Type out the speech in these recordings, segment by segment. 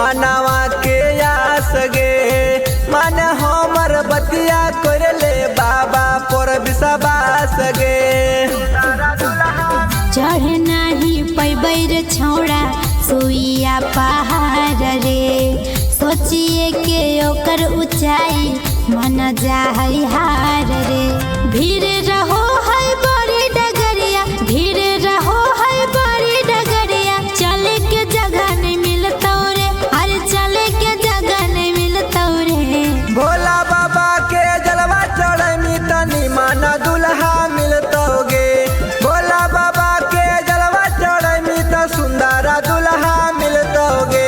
मानवा के आस गे मन हमर बतिया कर ले बाबा पर विश्वास गे। चढ़ नाही पैबै रे छौड़ा सुइया पहाड़ रे सोचिए के ओकर ऊंचाई मन जाई हार रे। भीड़ रहो है बड़ी डगरिया भीड़ रहो है बड़ी डगरिया चले के जगह नहीं मिलता रे अरे चले के जगह नहीं मिलता रे। भोला बाबा के जलवा चढ़मी तनी माना दुल्हा मिलतोगे। भोला बाबा के जलवा चढ़मी त सुंदर दुल्हा मिलतोगे।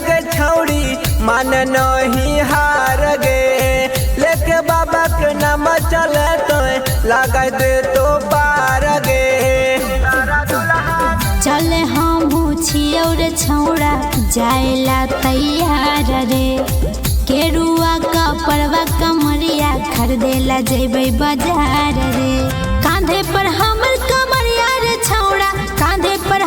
गे छौड़ी मन नहीं हार गे लेके बाबा के नाम चले तो लगा दे तो पार गे। चले हम छियौ रे छौड़ा जाएला तैयार रे केरुआ का परवा कमरिया खरीदेला जेबै बाजार रे। कांधे पर हमर कमरिया रे छौड़ा कांधे पर